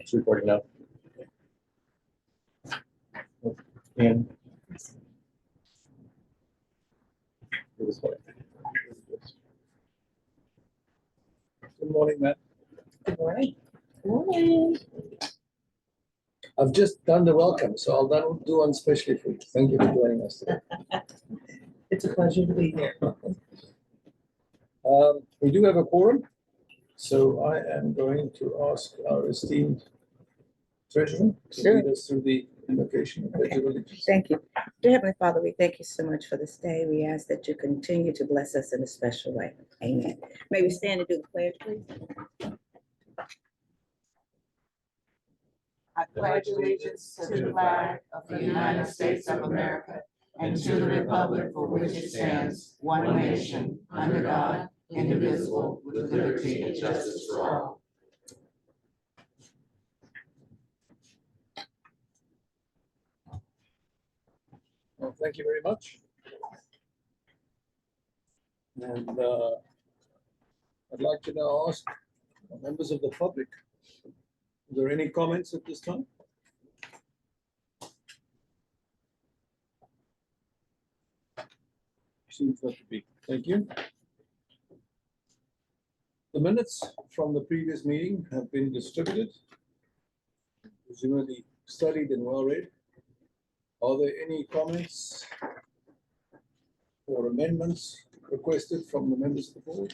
It's recording now. And good morning, Matt. Good morning. Good morning. I've just done the welcome, so I'll do one especially for you. Thank you for joining us today. It's a pleasure to be here. We do have a quorum, so I am going to ask our esteemed treasurer to lead us through the invocation of pledge of allegiance. Thank you. Dear Heavenly Father, we thank you so much for this day. We ask that you continue to bless us in a special way. Amen. May we stand and do the pledge, please? I pledge allegiance to the flag of the United States of America and to the republic for which it stands, one nation, under God, indivisible, with liberty and justice for all. Well, thank you very much. And I'd like to now ask members of the public, are there any comments at this time? Seems not to be. Thank you. The minutes from the previous meeting have been distributed, presumably studied and well read. Are there any comments or amendments requested from the members of the board?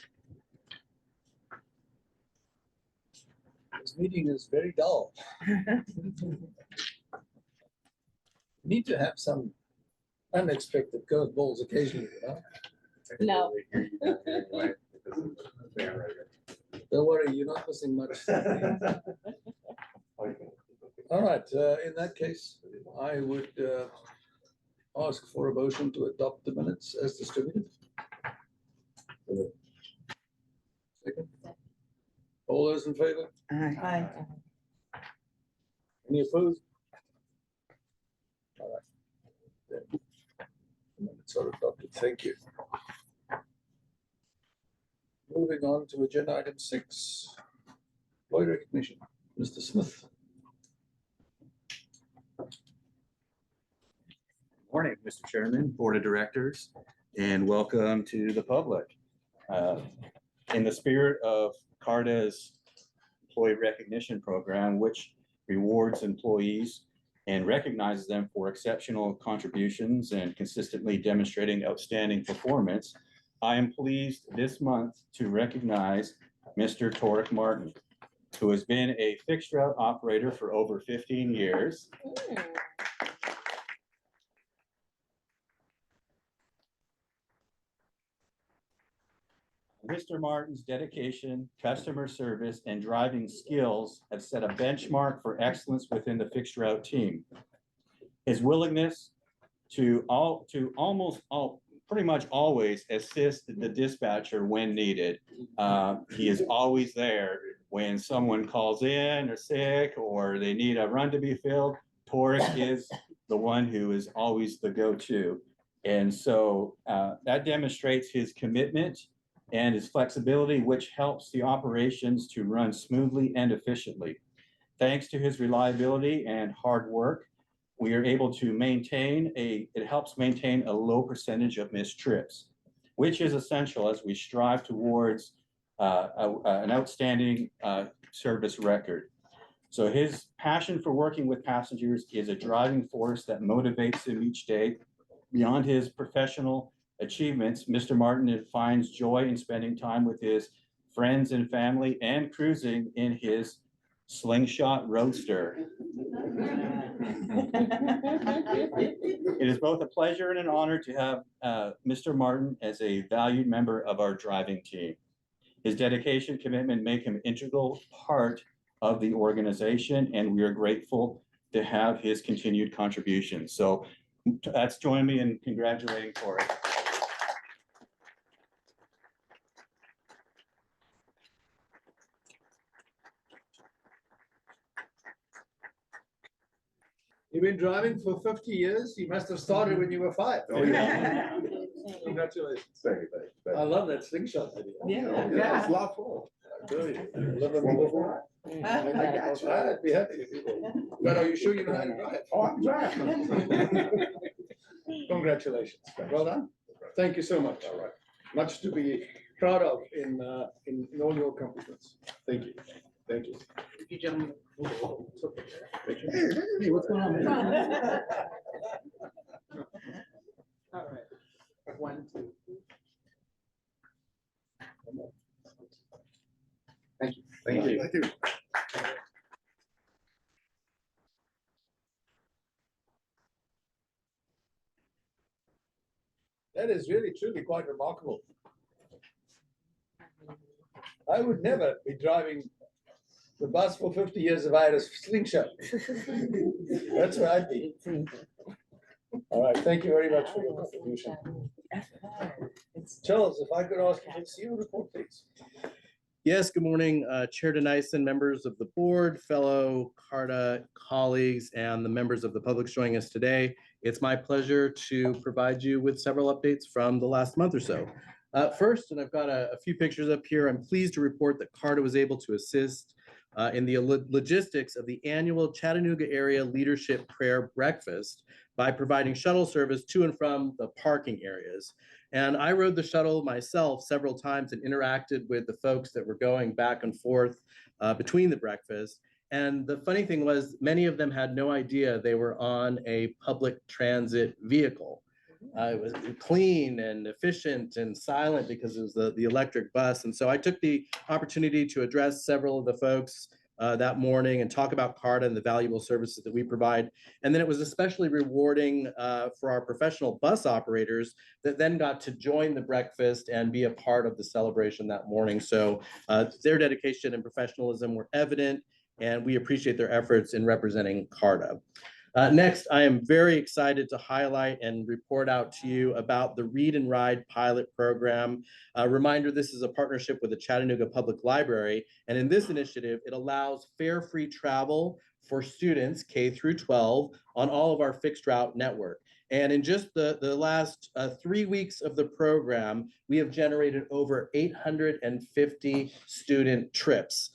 This meeting is very dull. Need to have some unexpected curveballs occasionally, you know? No. Don't worry, you're not missing much. All right, in that case, I would ask for a motion to adopt the minutes as distributed. Second. All those in favor? Aye. Hi. Any opposed? All right. Then the minutes are adopted. Thank you. Moving on to agenda item 6, employee recognition. Mr. Smith. Morning, Mr. Chairman, Board of Directors, and welcome to the public. In the spirit of CARDA's employee recognition program, which rewards employees and recognizes them for exceptional contributions and consistently demonstrating outstanding performance, I am pleased this month to recognize Mr. Torek Martin, who has been a fixed route operator for over 15 years. Mr. Martin's dedication, customer service, and driving skills have set a benchmark for excellence within the fixed route team. His willingness to pretty much always assist the dispatcher when needed. He is always there when someone calls in or sick or they need a run to be filled. Torek is the one who is always the go-to. And so that demonstrates his commitment and his flexibility, which helps the operations to run smoothly and efficiently. Thanks to his reliability and hard work, we are able to it helps maintain a low percentage of missed trips, which is essential as we strive towards an outstanding service record. So his passion for working with passengers is a driving force that motivates him each day. Beyond his professional achievements, Mr. Martin finds joy in spending time with his friends and family and cruising in his Slingshot Roadster. It is both a pleasure and an honor to have Mr. Martin as a valued member of our driving team. His dedication, commitment make him an integral part of the organization, and we are grateful to have his continued contribution. So that's join me in congratulating Torek. You've been driving for 50 years. You must have started when you were 5. Oh, yeah. Congratulations. Thank you, thank you. I love that slingshot idea. Yeah. Yeah, it's a lot of fun. Really. Live in Liverpool. I'd be happy if you would. But are you sure you know how to drive? Oh, I'm driving. Congratulations. Well done. Thank you so much. All right. Much to be proud of in all your accomplishments. Thank you. Thank you. If you gentlemen. Hey, what's going on? Man? All right. 1, 2. Thank you. Thank you. That is really truly quite remarkable. I would never be driving the bus for 50 years if I had a slingshot. That's where I'd be. All right, thank you very much for your contribution. Charles, if I could ask you to see your report, please. Yes, good morning, Chair Denison, members of the board, fellow CARTA colleagues, and the members of the public joining us today. It's my pleasure to provide you with several updates from the last month or so. First, and I've got a few pictures up here, I'm pleased to report that CARTA was able to assist in the logistics of the annual Chattanooga Area Leadership Prayer Breakfast by providing shuttle service to and from the parking areas. And I rode the shuttle myself several times and interacted with the folks that were going back and forth between the breakfast. And the funny thing was, many of them had no idea they were on a public transit vehicle. It was clean and efficient and silent because it was the electric bus. And so I took the opportunity to address several of the folks that morning and talk about CARTA and the valuable services that we provide. And then it was especially rewarding for our professional bus operators that then got to join the breakfast and be a part of the celebration that morning. So their dedication and professionalism were evident, and we appreciate their efforts in representing CARTA. Next, I am very excited to highlight and report out to you about the Read and Ride pilot program. A reminder, this is a partnership with the Chattanooga Public Library. And in this initiative, it allows fare-free travel for students K through 12 on all of our fixed route network. And in just the last 3 weeks of the program, we have generated over 850 student trips,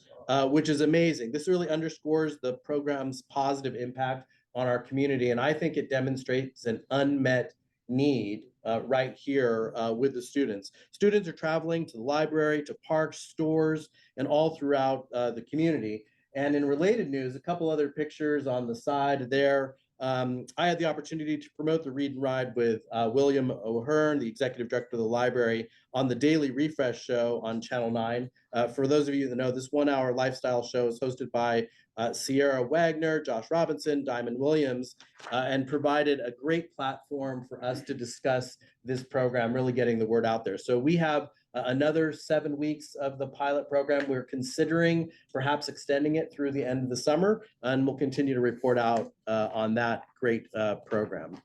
which is amazing. This really underscores the program's positive impact on our community. And I think it demonstrates an unmet need right here with the students. Students are traveling to the library, to parks, stores, and all throughout the community. And in related news, a couple other pictures on the side there. I had the opportunity to promote the Read and Ride with William O'Hearn, the executive director of the library, on the Daily Refresh show on Channel 9. For those of you that know, this 1-hour lifestyle show is hosted by Sierra Wagner, Josh Robinson, Diamond Williams, and provided a great platform for us to discuss this program, really getting the word out there. So we have another 7 weeks of the pilot program. We're considering perhaps extending it through the end of the summer, and we'll continue to report out on that great program.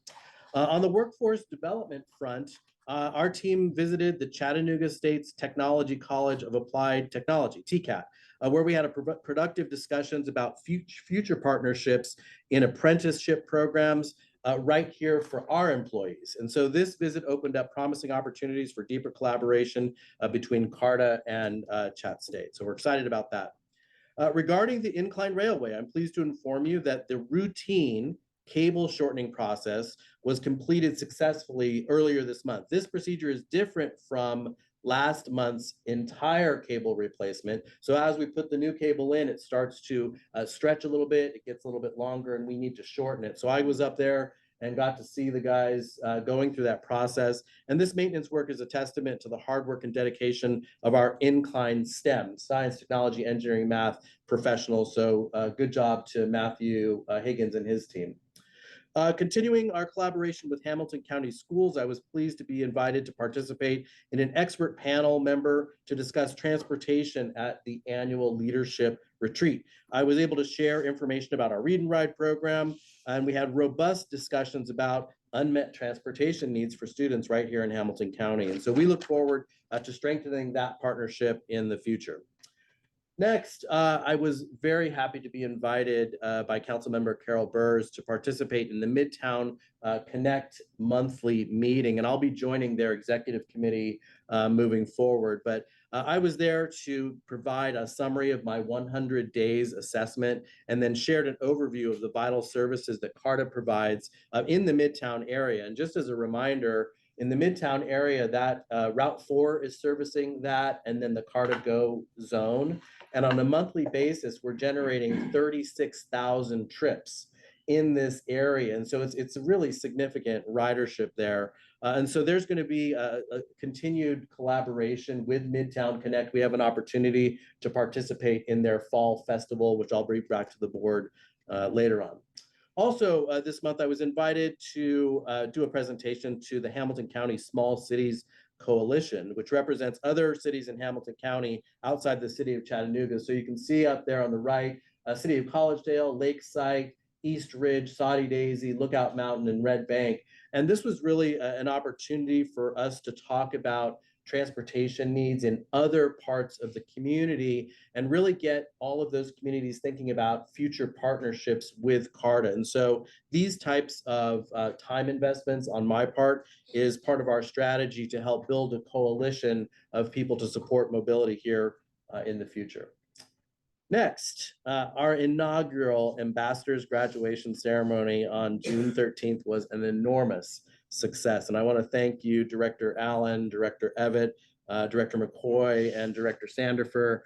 On the workforce development front, our team visited the Chattanooga State's Technology College of Applied Technology, TCAT, where we had productive discussions about future partnerships in apprenticeship programs right here for our employees. And so this visit opened up promising opportunities for deeper collaboration between CARTA and Chat State. So we're excited about that. Regarding the Incline Railway, I'm pleased to inform you that the routine cable shortening process was completed successfully earlier this month. This procedure is different from last month's entire cable replacement. So as we put the new cable in, it starts to stretch a little bit, it gets a little bit longer, and we need to shorten it. So I was up there and got to see the guys going through that process. And this maintenance work is a testament to the hard work and dedication of our Incline STEM, science, technology, engineering, math professionals. So good job to Matthew Higgins and his team. Continuing our collaboration with Hamilton County Schools, I was pleased to be invited to participate in an expert panel member to discuss transportation at the annual leadership retreat. I was able to share information about our Read and Ride program, and we had robust discussions about unmet transportation needs for students right here in Hamilton County. And so we look forward to strengthening that partnership in the future. Next, I was very happy to be invited by Councilmember Carol Burrs to participate in the Midtown Connect monthly meeting, and I'll be joining their executive committee moving forward. But I was there to provide a summary of my 100 days assessment and then shared an overview of the vital services that CARTA provides in the Midtown area. And just as a reminder, in the Midtown area, that Route 4 is servicing that, and then the CARTA Go zone. And on a monthly basis, we're generating 36,000 trips in this area. And so it's a really significant ridership there. And so there's going to be a continued collaboration with Midtown Connect. We have an opportunity to participate in their fall festival, which I'll bring back to the board later on. Also, this month I was invited to do a presentation to the Hamilton County Small Cities Coalition, which represents other cities in Hamilton County outside the city of Chattanooga. So you can see up there on the right, City of Collegedale, Lakeside, East Ridge, Soddy Daisy, Lookout Mountain, and Red Bank. And this was really an opportunity for us to talk about transportation needs in other parts of the community and really get all of those communities thinking about future partnerships with CARTA. And so these types of time investments on my part is part of our strategy to help build a coalition of people to support mobility here in the future. Next, our inaugural ambassadors graduation ceremony on June 13th was an enormous success. And I want to thank you, Director Allen, Director Evatt, Director McCoy, and Director Sandifer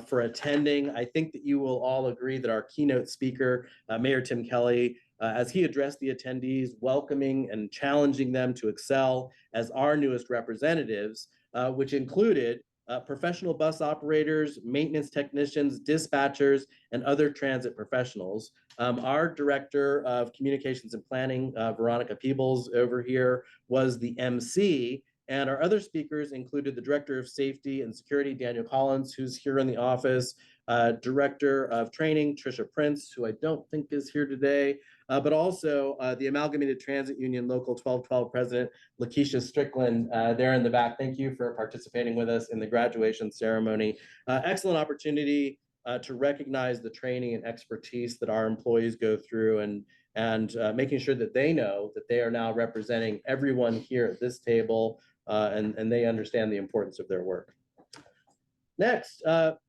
for attending. I think that you will all agree that our keynote speaker, Mayor Tim Kelly, as he addressed the attendees, welcoming and challenging them to excel as our newest representatives, which included professional bus operators, maintenance technicians, dispatchers, and other transit professionals. Our Director of Communications and Planning, Veronica Peebles over here, was the MC, and our other speakers included the Director of Safety and Security, Daniel Collins, who's here in the office, Director of Training, Trisha Prince, who I don't think is here today, but also the Amalgamated Transit Union Local 1212 President, Lakeisha Strickland, there in the back. Thank you for participating with us in the graduation ceremony. Excellent opportunity to recognize the training and expertise that our employees go through and making sure that they know that they are now representing everyone here at this table and they understand the importance of their work. Next,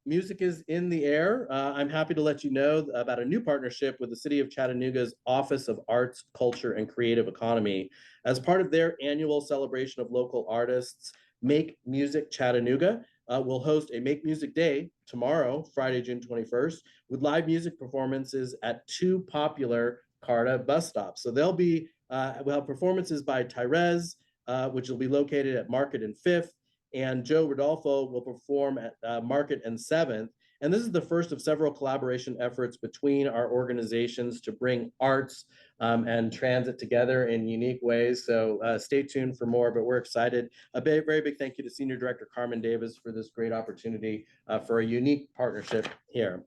music is in the air. I'm happy to let you know about a new partnership with the City of Chattanooga's Office of Arts, Culture, and Creative Economy. As part of their annual celebration of local artists, Make Music Chattanooga will host a Make Music Day tomorrow, Friday, June 21st, with live music performances at 2 popular CARTA bus stops. So we'll have performances by Tyrez, which will be located at Market and 5th, and Joe Rodolfo will perform at Market and 7th. And this is the first of several collaboration efforts between our organizations to bring arts and transit together in unique ways. So stay tuned for more, but we're excited. A very big thank you to Senior Director Carmen Davis for this great opportunity for a unique partnership here.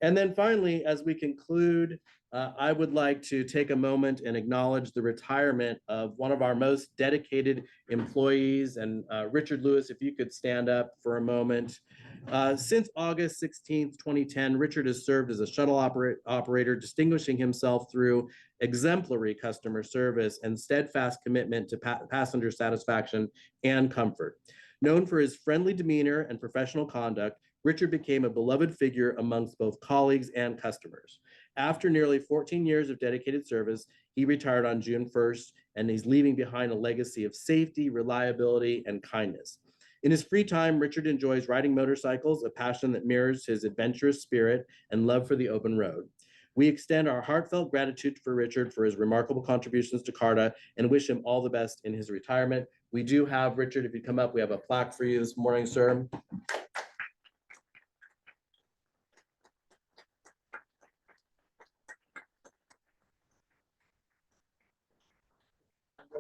And then finally, as we conclude, I would like to take a moment and acknowledge the retirement of one of our most dedicated employees. And Richard Lewis, if you could stand up for a moment. Since August 16th, 2010, Richard has served as a shuttle operator, distinguishing himself through exemplary customer service and steadfast commitment to passenger satisfaction and comfort. Known for his friendly demeanor and professional conduct, Richard became a beloved figure amongst both colleagues and customers. After nearly 14 years of dedicated service, he retired on June 1st, and he's leaving behind a legacy of safety, reliability, and kindness. In his free time, Richard enjoys riding motorcycles, a passion that mirrors his adventurous spirit and love for the open road. We extend our heartfelt gratitude for Richard for his remarkable contributions to CARTA and wish him all the best in his retirement. We do have, Richard, if you come up, we have a plaque for you this morning, sir.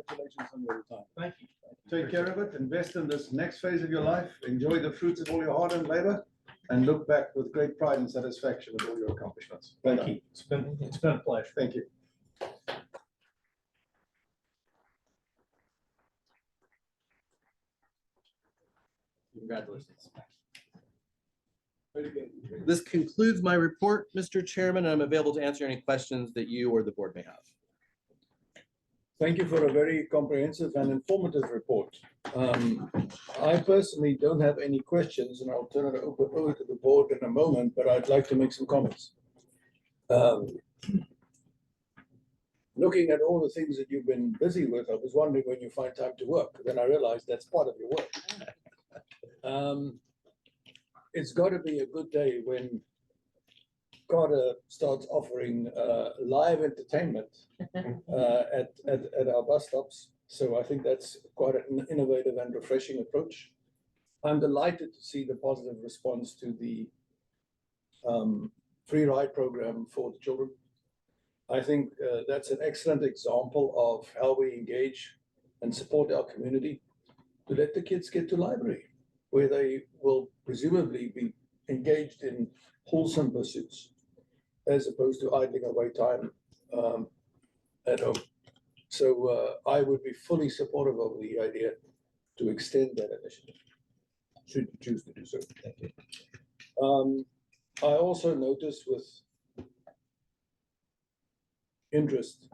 Congratulations on your retirement. Thank you. Take care of it, invest in this next phase of your life, enjoy the fruits of all your hard-earned labor, and look back with great pride and satisfaction at all your accomplishments. Thank you. It's been a pleasure. Thank you. Congratulations. This concludes my report, Mr. Chairman, and I'm available to answer any questions that you or the board may have. Thank you for a very comprehensive and informative report. I personally don't have any questions, and I'll turn it over to the board in a moment, but I'd like to make some comments. Looking at all the things that you've been busy with, I was wondering when you find time to work. Then I realized that's part of your work. It's got to be a good day when Carter starts offering live entertainment at our bus stops. So I think that's quite an innovative and refreshing approach. I'm delighted to see the positive response to the free ride program for the children. I think that's an excellent example of how we engage and support our community to let the kids get to library, where they will presumably be engaged in wholesome pursuits, as opposed to idling away time at home. So I would be fully supportive of the idea to extend that initiative, should you choose to do so. Thank you. I also noticed with interest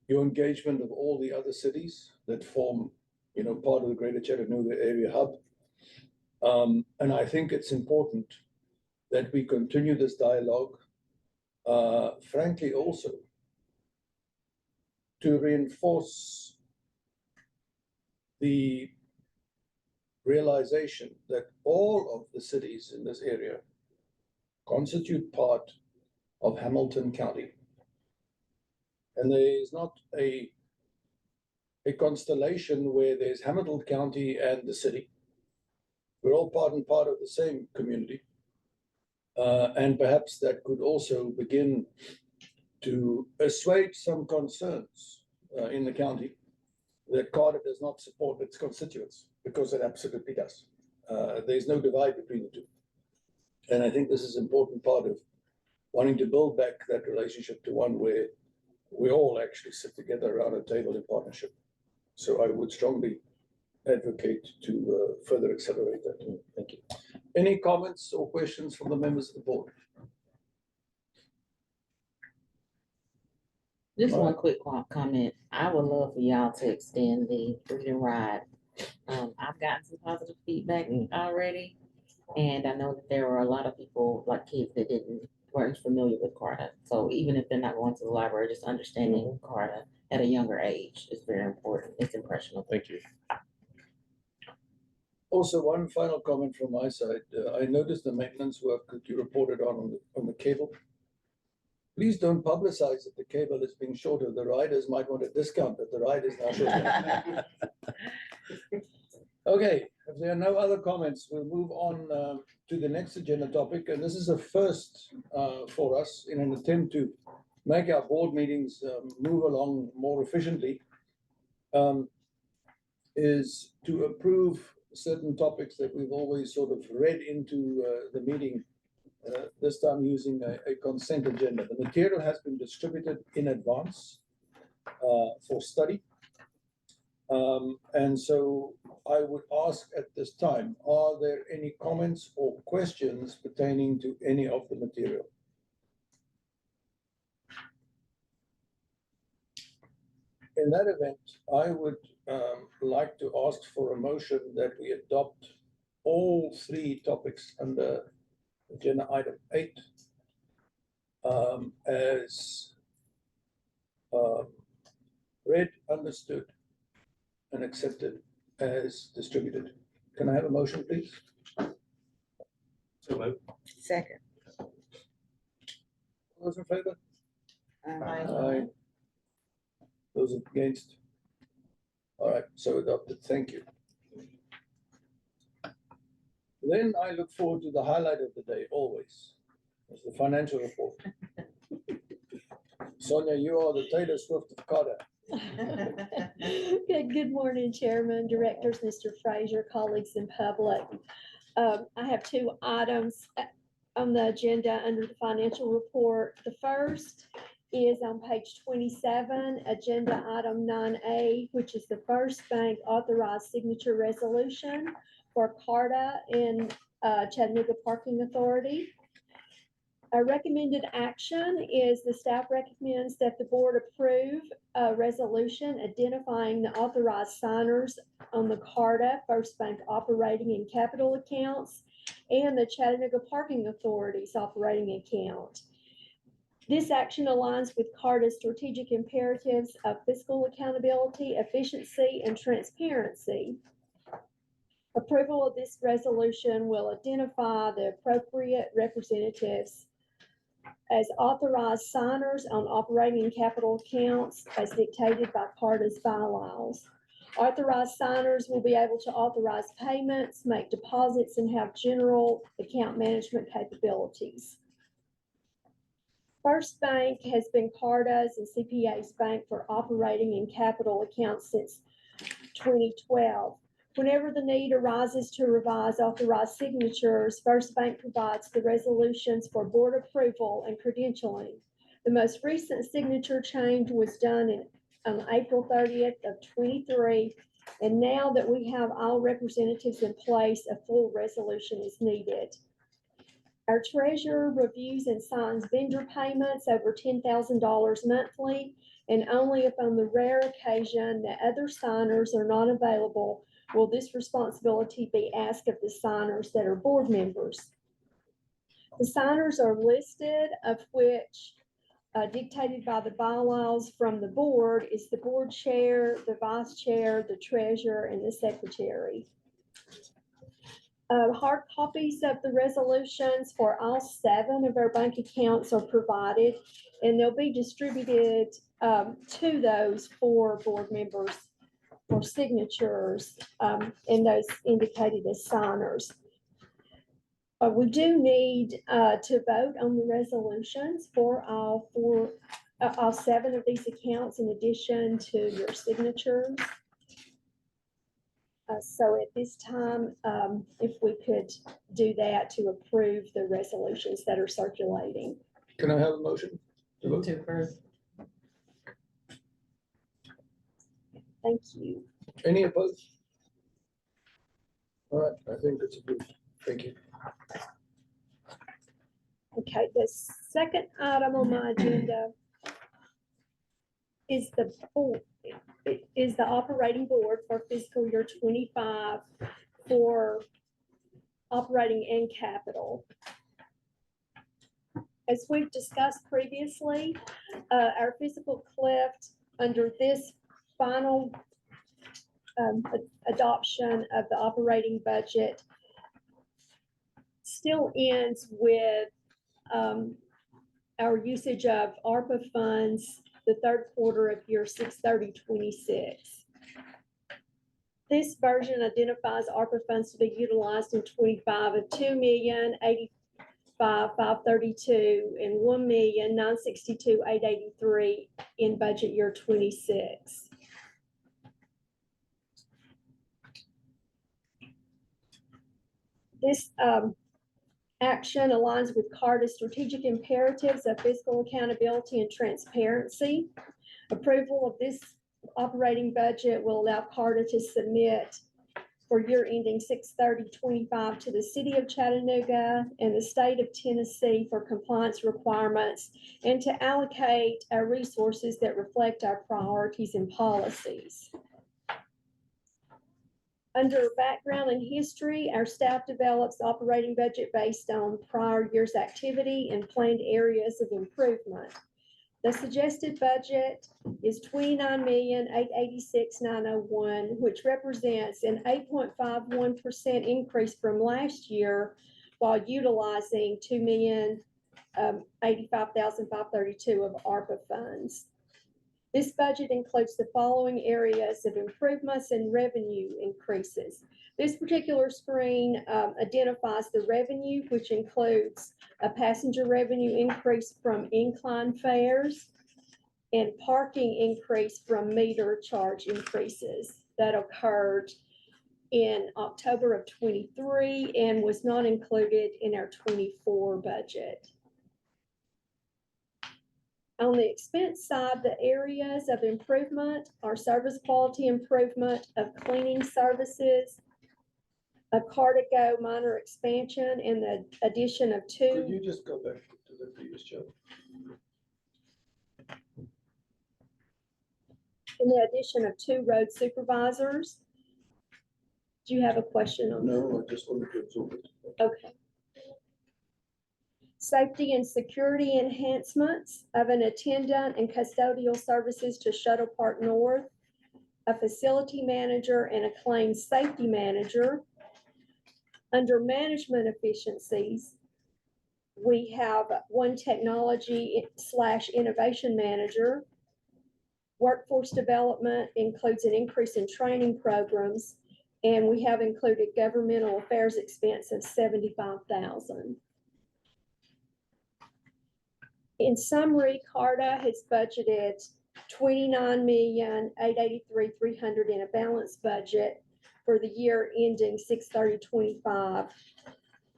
your engagement of all the other cities that form, part of the Greater Chattanooga Area Hub. And I think it's important that we continue this dialogue, frankly, also to reinforce the realization that all of the cities in this area constitute part of Hamilton County. And there is not a constellation where there's Hamilton County and the city. We're all part and part of the same community. And perhaps that could also begin to assuage some concerns in the county that Carter does not support its constituents, because it absolutely does. There's no divide between the two. And I think this is an important part of wanting to build back that relationship to one where we all actually sit together around a table in partnership. So I would strongly advocate to further accelerate that. Thank you. Any comments or questions from the members of the board? Just one quick comment. I would love for y'all to extend the freedom ride. I've gotten some positive feedback already. And I know that there are a lot of people, like kids that weren't familiar with Carter. So even if they're not going to the library, just understanding Carter at a younger age is very important. It's impressionable. Thank you. Also, one final comment from my side. I noticed the maintenance work that you reported on the cable. Please don't publicize that the cable is being shorter. The riders might want a discount, but the ride is now shorter. Okay, if there are no other comments, we'll move on to the next agenda topic. And this is a first for us in an attempt to make our board meetings move along more efficiently, is to approve certain topics that we've always sort of read into the meeting, this time using a consent agenda. The material has been distributed in advance for study. And so I would ask at this time, are there any comments or questions pertaining to any of the material? In that event, I would like to ask for a motion that we adopt all three topics under agenda item 8 as read, understood, and accepted as distributed. Can I have a motion, please? So moved. Second. Those in favor? Aye. Those against? All right, so adopted. Thank you. Then I look forward to the highlight of the day, always, is the financial report. Sonia, you are the Taylor Swift of Carter. Good morning, Chairman, Directors, Mr. Frazier, colleagues in public. I have two items on the agenda under the financial report. The first is on page 27, agenda item 9A, which is the First Bank authorized signature resolution for CARTA and Chattanooga Parking Authority. Our recommended action is the staff recommends that the board approve a resolution identifying the authorized signers on the CARTA First Bank operating and capital accounts and the Chattanooga Parking Authority's operating account. This action aligns with CARTA's strategic imperatives of fiscal accountability, efficiency, and transparency. Approval of this resolution will identify the appropriate representatives as authorized signers on operating and capital accounts as dictated by CARTA's bylaws. Authorized signers will be able to authorize payments, make deposits, and have general account management capabilities. First Bank has been CARTA's and CPA's bank for operating and capital accounts since 2012. Whenever the need arises to revise authorized signatures, First Bank provides the resolutions for board approval and credentialing. The most recent signature change was done on April 30th of 23, and now that we have all representatives in place, a full resolution is needed. Our treasurer reviews and signs vendor payments over $10,000 monthly, and only if on the rare occasion that other signers are not available will this responsibility be asked of the signers that are board members. The signers are listed, of which dictated by the bylaws from the board is the board chair, the vice chair, the treasurer, and the secretary. Hard copies of the resolutions for all 7 of our bank accounts are provided, and they'll be distributed to those 4 board members for signatures and those indicated as signers. We do need to vote on the resolutions for all 7 of these accounts in addition to your signatures. So at this time, if we could do that to approve the resolutions that are circulating. Can I have a motion? to vote? To first. Thank you. Any opposed? All right, I think it's approved. Thank you. Okay, the second item on my agenda is the operating board for fiscal year 25 for operating and capital. As we've discussed previously, our fiscal cliff under this final adoption of the operating budget still ends with our usage of ARPA funds the third quarter of year 6/30/26. This version identifies ARPA funds to be utilized in 25 of $2,085,532 and $1,962,883 in budget year 26. This action aligns with CARTA's strategic imperatives of fiscal accountability and transparency. Approval of this operating budget will allow CARTA to submit for year ending 6/30/25 to the city of Chattanooga and the state of Tennessee for compliance requirements and to allocate our resources that reflect our priorities and policies. Under background and history, our staff develops operating budget based on prior year's activity and planned areas of improvement. The suggested budget is $29,886,901, which represents an 8.51% increase from last year while utilizing $2,085,532 of ARPA funds. This budget includes the following areas of improvements and revenue increases. This particular screen identifies the revenue, which includes a passenger revenue increase from incline fares and parking increase from meter charge increases that occurred in October of 23 and was not included in our 24 budget. On the expense side, the areas of improvement are service quality improvement of cleaning services, a Car2Go minor expansion, and the addition of Could 2. you just go back to to the previous chair. In the addition of 2 road supervisors. Do you have a question on that? No, I just wanted to absorb it. Okay. Safety and security enhancements of an attendant and custodial services to Shuttle Park North, a facility manager and a claims safety manager. Under management efficiencies, we have 1 technology/innovation manager. Workforce development includes an increase in training programs, and we have included governmental affairs expense of $75,000. In summary, CARTA has budgeted $29,883,300 in a balanced budget for the year ending 6/30/25,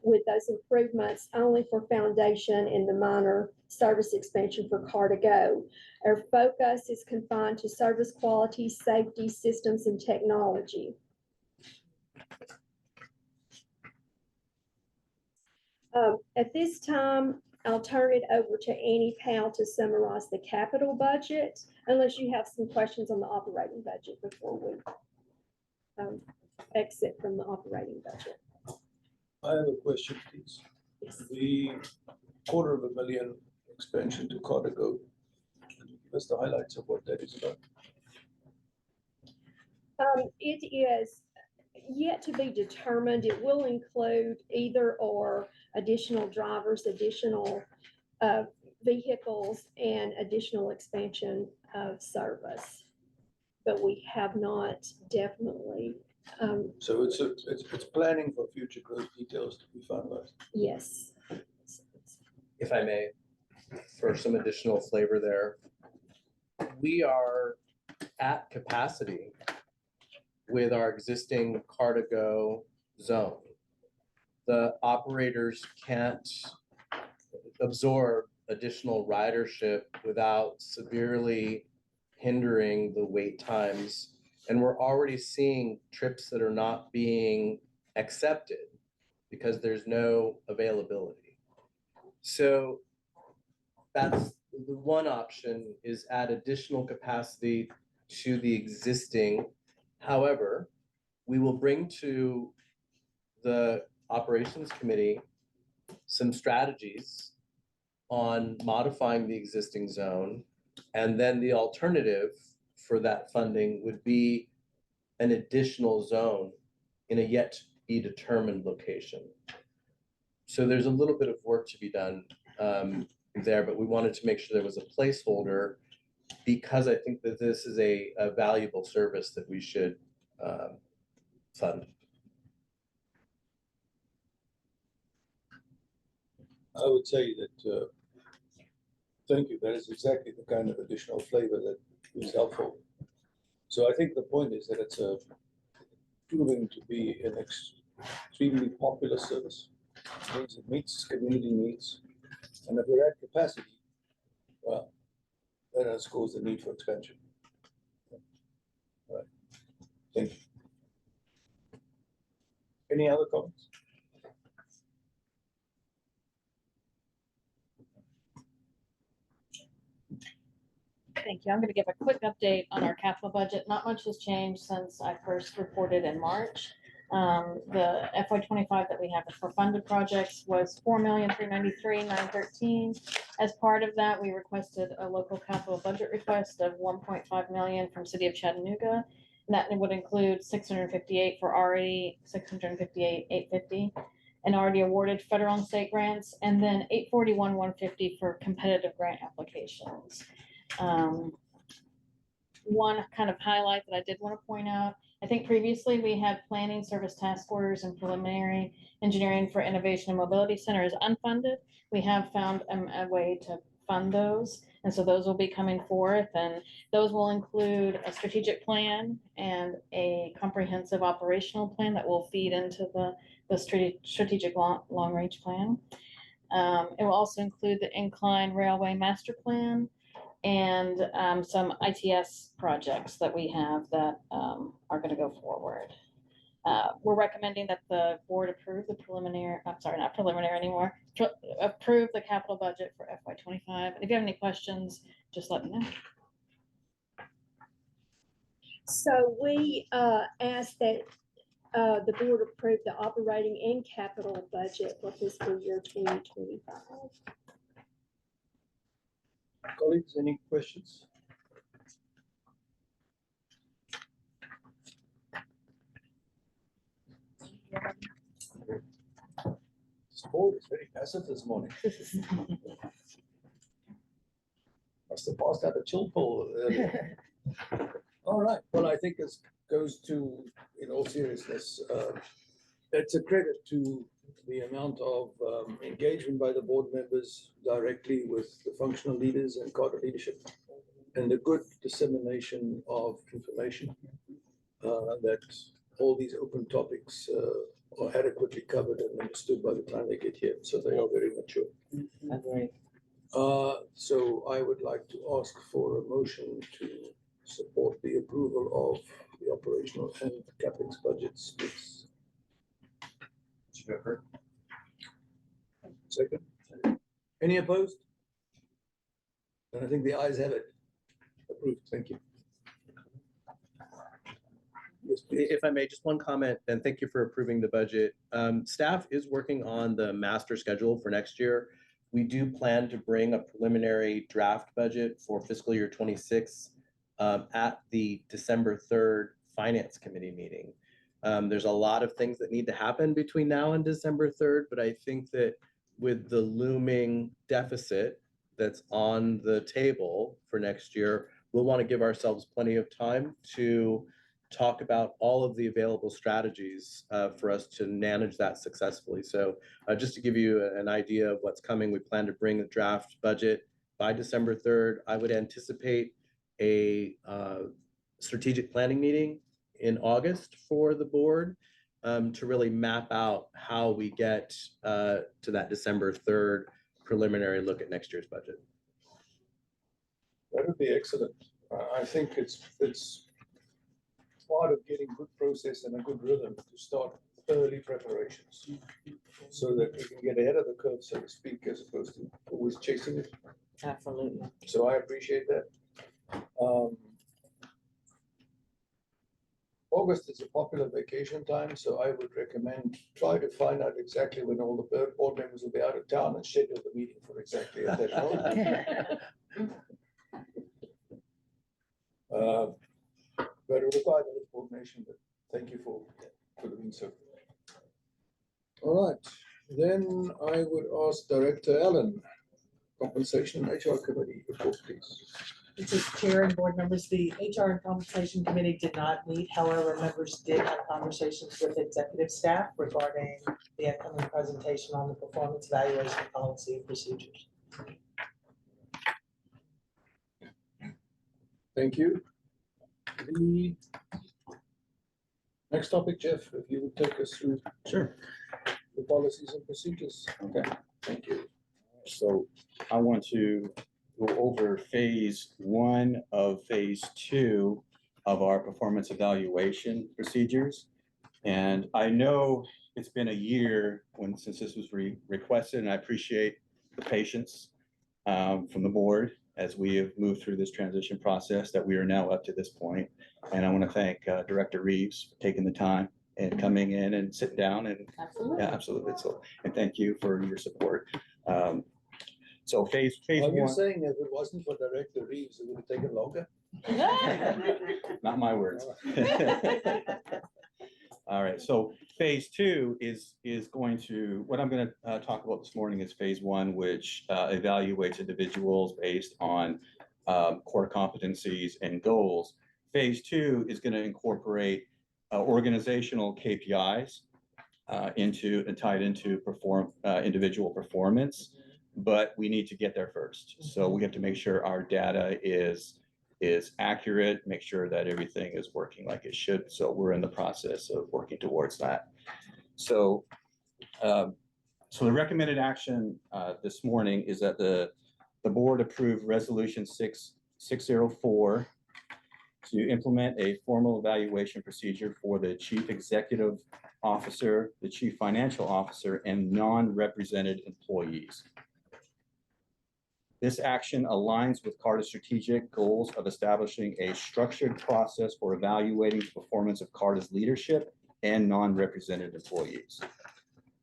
with those improvements only for foundation and the minor service expansion for CARTA Go. Our focus is confined to service quality, safety, systems, and technology. At this time, I'll turn it over to Annie Powell to summarize the capital budget, unless you have some questions on the operating budget before we exit from the operating budget. I have a question, please. The $250,000 expansion to CARTA Go. Can you give us the highlights of what that is about? It is yet to be determined. It will include either or additional drivers, additional vehicles, and additional expansion of service. But we have not definitely, So it's planning for future growth, details to be finalized. yes. If I may, for some additional flavor there. We are at capacity with our existing CARTA Go zone. The operators can't absorb additional ridership without severely hindering the wait times. And we're already seeing trips that are not being accepted because there's no availability. So that's the one option, is add additional capacity to the existing. However, we will bring to the operations committee some strategies on modifying the existing zone. And then the alternative for that funding would be an additional zone in a yet to be determined location. So there's a little bit of work to be done there, but we wanted to make sure there was a placeholder, because I think that this is a valuable service that we should fund. I would say that, thank you, that is exactly the kind of additional flavor that is helpful. So I think the point is that it's proving to be an extremely popular service. It meets community needs, and if we're at capacity, well, that underscores the need for expansion. All right, thank you. Any other comments? Thank you. I'm going to give a quick update on our capital budget. Not much has changed since I first reported in March. The FY25 that we have for funded projects was $4,393,913. As part of that, we requested a local capital budget request of $1.5 million from City of Chattanooga. And that would include $658 for already $658,850 and already awarded federal and state grants, and then $841,150 for competitive grant applications. One kind of highlight that I did want to point out, I think previously we had planning, service task orders, and preliminary engineering for innovation and mobility center is unfunded. We have found a way to fund those, and so those will be coming forth, and those will include a strategic plan and a comprehensive operational plan that will feed into the strategic long range plan. It will also include the Incline Railway Master Plan and some ITS projects that we have that are going to go forward. We're recommending that the board approve the preliminary, I'm sorry, not preliminary anymore, approve the capital budget for FY '25. If you have any questions, just let me know. So we ask that the board approve the operating and capital budget for fiscal year 2025. Colleagues, any questions? This board is very passive this morning. Must have passed out a chill poll earlier. All right, well, I think this goes to, in all seriousness, it's a credit to the amount of engagement by the board members directly with the functional leaders and cadre leadership, and the good dissemination of information that all these open topics are adequately covered and understood by the time they get here. So they are very mature. Agree. So I would like to ask for a motion to support the approval of the operational and capex budgets, please. Second. Any opposed? And I think the ayes have it. Approved. Thank you. Yes, please. If I may, just one comment, and thank you for approving the budget. Staff is working on the master schedule for next year. We do plan to bring a preliminary draft budget for fiscal year 26 at the December 3rd Finance Committee meeting. There's a lot of things that need to happen between now and December 3rd, but I think that with the looming deficit that's on the table for next year, we'll want to give ourselves plenty of time to talk about all of the available strategies for us to manage that successfully. So just to give you an idea of what's coming, we plan to bring the draft budget by December 3rd. I would anticipate a strategic planning meeting in August for the board to really map out how we get to that December 3rd preliminary look at next year's budget. That would be excellent. I think it's part of getting good process and a good rhythm to start early preparations so that we can get ahead of the curve, so to speak, as opposed to always chasing it. Absolutely. So I appreciate that. August is a popular vacation time, so I would recommend try to find out exactly when all the board members will be out of town and schedule the meeting for exactly at that moment. But it requires a little coordination, but thank you for doing so. All right, then I would ask Director Allen, Compensation and HR Committee, report, please. Mr. Chair and board members, the HR and Compensation Committee did not meet. However, members did have conversations with executive staff regarding the upcoming presentation on the performance evaluation policy and procedures. Thank you. The next topic, Jeff, if you would take us through Sure. the policies and procedures. Okay. Thank you. So I want to go over phase 1 of phase 2 of our performance evaluation procedures. And I know it's been a year since this was requested, and I appreciate the patience from the board as we have moved through this transition process that we are now up to this point. And I want to thank Director Reeves for taking the time and coming in and sitting down and Absolutely. yeah, absolutely. So, and thank you for your support. So phase Are you 1. saying if it wasn't for Director Reeves, it would have taken longer? Not my words. All right, so phase 2 is going to, what I'm going to talk about this morning is phase 1, which evaluates individuals based on core competencies and goals. Phase 2 is going to incorporate organizational KPIs tied into individual performance, but we need to get there first. So we have to make sure our data is accurate, make sure that everything is working like it should. So we're in the process of working towards that. So, so the recommended action this morning is that the board approve resolution 604 to implement a formal evaluation procedure for the chief executive officer, the chief financial officer, and non-represented employees. This action aligns with CARTA's strategic goals of establishing a structured process for evaluating the performance of CARTA's leadership and non-represented employees.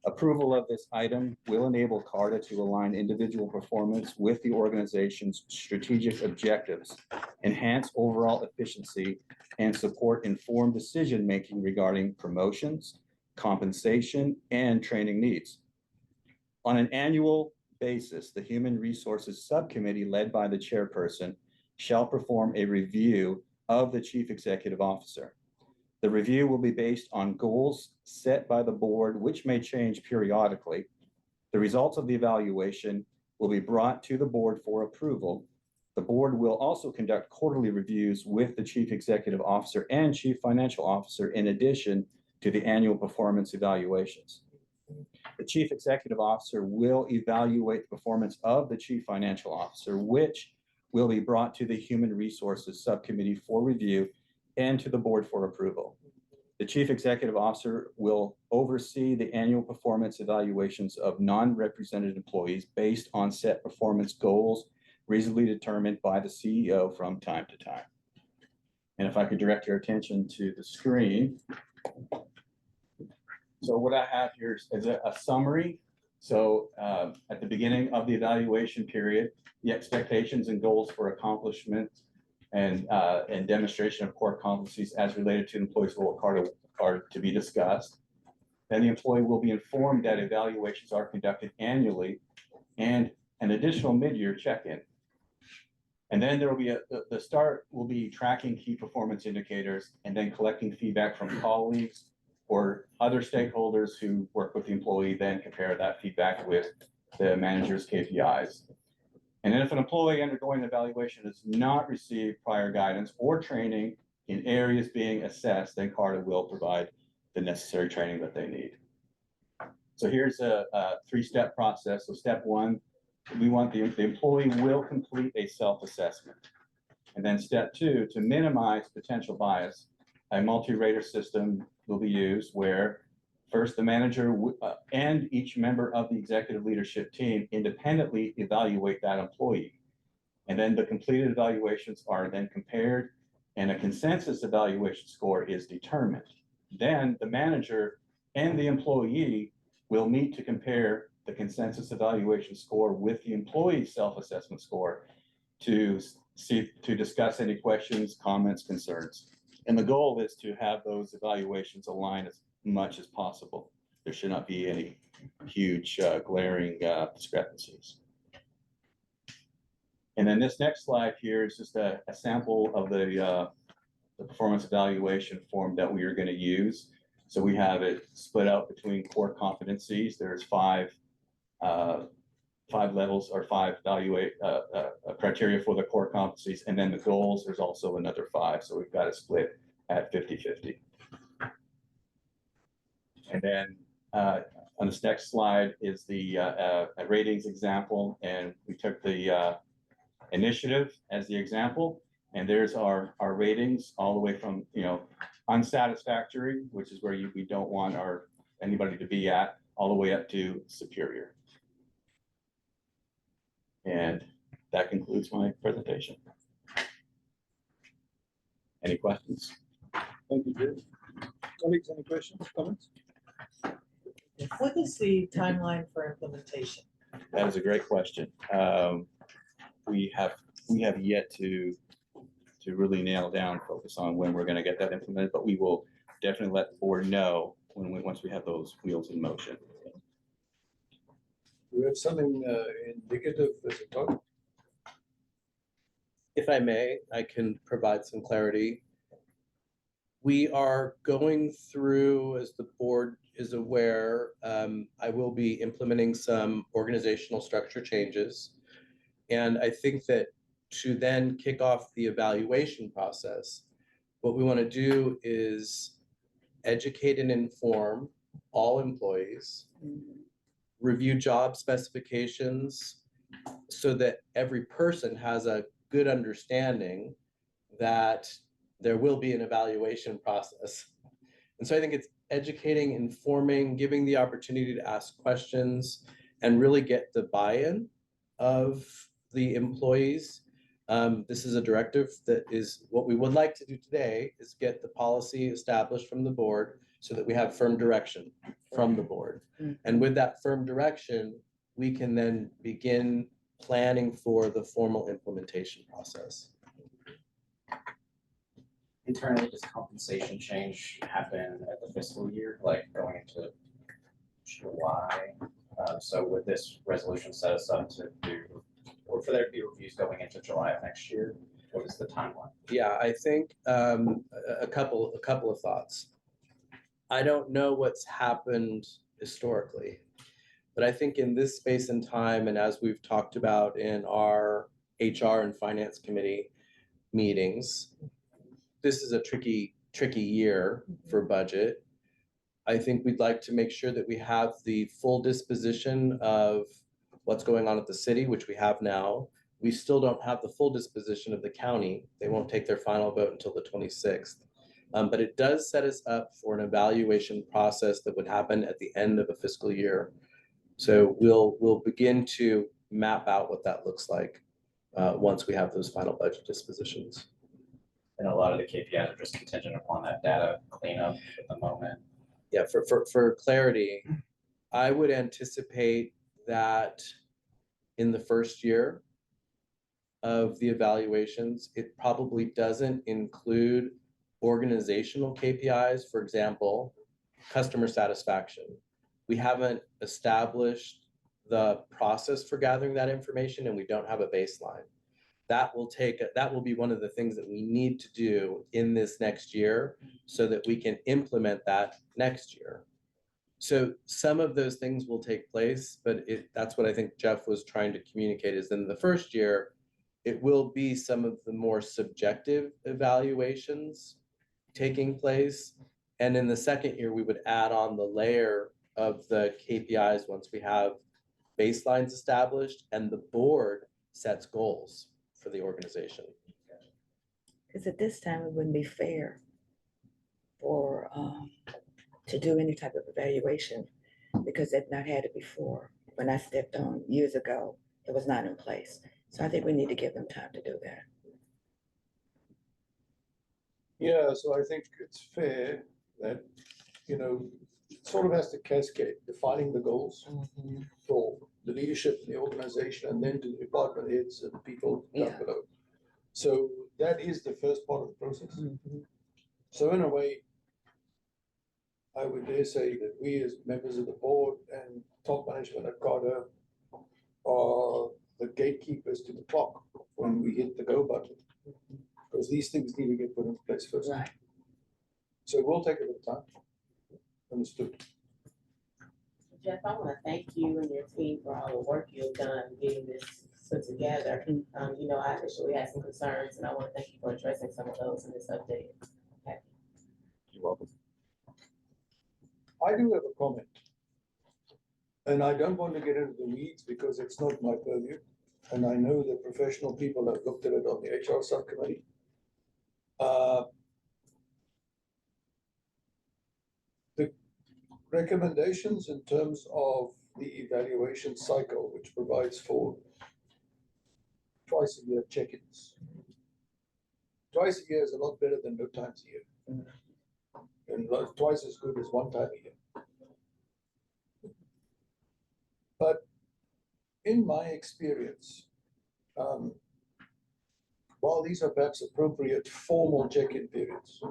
Approval of this item will enable CARTA to align individual performance with the organization's strategic objectives, enhance overall efficiency, and support informed decision-making regarding promotions, compensation, and training needs. On an annual basis, the Human Resources Subcommittee, led by the chairperson, shall perform a review of the chief executive officer. The review will be based on goals set by the board, which may change periodically. The results of the evaluation will be brought to the board for approval. The board will also conduct quarterly reviews with the chief executive officer and chief financial officer in addition to the annual performance evaluations. The chief executive officer will evaluate the performance of the chief financial officer, which will be brought to the Human Resources Subcommittee for review and to the board for approval. The chief executive officer will oversee the annual performance evaluations of non-represented employees based on set performance goals reasonably determined by the CEO from time to time. And if I could direct your attention to the screen. So what I have here is a summary. So at the beginning of the evaluation period, the expectations and goals for accomplishment and demonstration of core competencies as related to employees' role are to be discussed. Then the employee will be informed that evaluations are conducted annually and an additional mid-year check-in. And then there will be the start will be tracking key performance indicators and then collecting feedback from colleagues or other stakeholders who work with the employee, then compare that feedback with the manager's KPIs. And then if an employee undergoing the evaluation has not received prior guidance or training in areas being assessed, then CARTA will provide the necessary training that they need. So here's a three-step process. So step one, we want the employee will complete a self-assessment. And then step two, to minimize potential bias, a multi-rater system will be used where first the manager and each member of the executive leadership team independently evaluate that employee. And then the completed evaluations are then compared and a consensus evaluation score is determined. Then the manager and the employee will meet to compare the consensus evaluation score with the employee's self-assessment score to discuss any questions, comments, concerns. And the goal is to have those evaluations align as much as possible. There should not be any huge glaring discrepancies. And then this next slide here is just a sample of the performance evaluation form that we are going to use. So we have it split out between core competencies. There's five levels or five criteria for the core competencies. And then the goals, there's also another 5. So we've got it split at 50-50. And then on this next slide is the ratings example. And we took the initiative as the example. And there's our ratings all the way from, unsatisfactory, which is where we don't want anybody to be at, all the way up to superior. And that concludes my presentation. Any questions? Thank you, Drew. Colleagues, any questions, comments? What is the timeline for implementation? That is a great question. We have yet to really nail down, focus on when we're going to get that implemented, but we will definitely let the board know once we have those wheels in motion. Do we have something indicative as a talk? If I may, I can provide some clarity. We are going through, as the board is aware, I will be implementing some organizational structure changes. And I think that to then kick off the evaluation process, what we want to do is educate and inform all employees, review job specifications so that every person has a good understanding that there will be an evaluation process. And so I think it's educating, informing, giving the opportunity to ask questions and really get the buy-in of the employees. This is a directive that is what we would like to do today is get the policy established from the board so that we have firm direction from the board. And with that firm direction, we can then begin planning for the formal implementation process. Internally, does compensation change happen at the fiscal year, like going into July? So would this resolution set us up to do, or for there to be reviews going into July of next year? What is the timeline? Yeah, I think a couple of thoughts. I don't know what's happened historically, but I think in this space and time, and as we've talked about in our HR and Finance Committee meetings, this is a tricky year for budget. I think we'd like to make sure that we have the full disposition of what's going on at the city, which we have now. We still don't have the full disposition of the county. They won't take their final vote until the 26th. But it does set us up for an evaluation process that would happen at the end of a fiscal year. So we'll begin to map out what that looks like once we have those final budget dispositions. And a lot of the KPIs are just contingent upon that data cleanup at the moment. Yeah, for clarity, I would anticipate that in the first year of the evaluations, it probably doesn't include organizational KPIs, for example, customer satisfaction. We haven't established the process for gathering that information and we don't have a baseline. That will be one of the things that we need to do in this next year so that we can implement that next year. So some of those things will take place, but that's what I think Jeff was trying to communicate is in the first year, it will be some of the more subjective evaluations taking place. And in the second year, we would add on the layer of the KPIs once we have baselines established and the board sets goals for the organization. Because at this time, it wouldn't be fair for to do any type of evaluation because they've not had it before. When I stepped on years ago, it was not in place. So I think we need to give them time to do that. Yeah, so I think it's fair that, you know, it sort of has to cascade, defining the goals for the leadership in the organization and then to the department heads and people down below. So that is the first part of the process. So in a way, I would dare say that we as members of the board and top management at Carter are the gatekeepers to the clock when we hit the go button. Because these things need to get put in place first. Right. So we'll take a little time. Understood. Jeff, I want to thank you and your team for all the work you've done getting this put together. You know, I initially had some concerns and I want to thank you for addressing some of those in this update. Okay. You're welcome. I do have a comment. And I don't want to get into the weeds because it's not my purview. And I know that professional people have looked at it on the HR subcommittee. The recommendations in terms of the evaluation cycle, which provides for twice a year check-ins. Twice a year is a lot better than no times a year. And twice as good as one time a year. But in my experience, while these are perhaps appropriate formal check-in periods,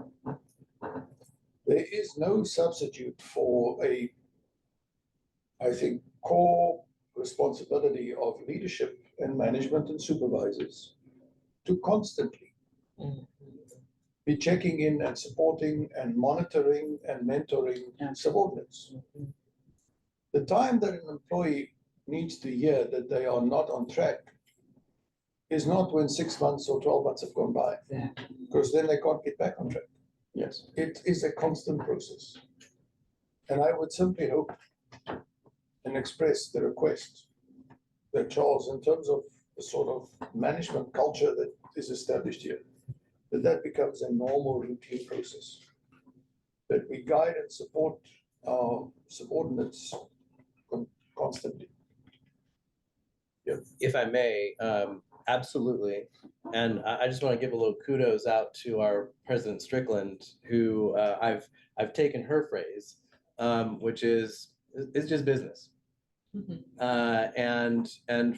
there is no substitute for I think, core responsibility of leadership and management and supervisors to constantly be checking in and supporting and monitoring and mentoring subordinates. The time that an employee needs to hear that they are not on track is not when 6 months or 12 months have gone by, because then they can't get back on track. Yes. It is a constant process. And I would simply hope and express the request that Charles, in terms of the sort of management culture that is established here, that becomes a normal routine process. That we guide and support our subordinates constantly. If I may, absolutely. And I just want to give a little kudos out to our President Strickland, who I've taken her phrase, which is, it's just business. And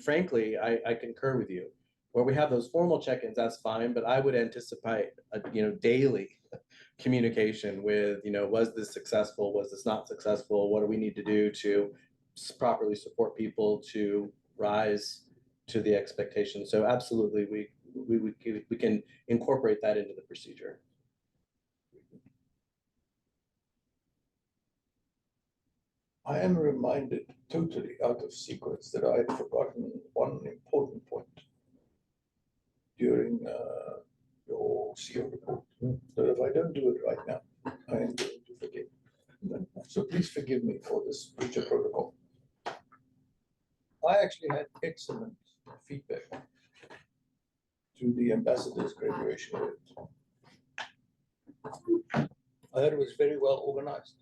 frankly, I concur with you. Where we have those formal check-ins, that's fine, but I would anticipate, daily communication with, was this successful? Was this not successful? What do we need to do to properly support people to rise to the expectation? So absolutely, we can incorporate that into the procedure. I am reminded totally out of sequence that I had forgotten one important point during your CO report. So if I don't do it right now, I am going to forget. So please forgive me for this breach of protocol. I actually had excellent feedback to the ambassador's graduation event. I heard it was very well organized.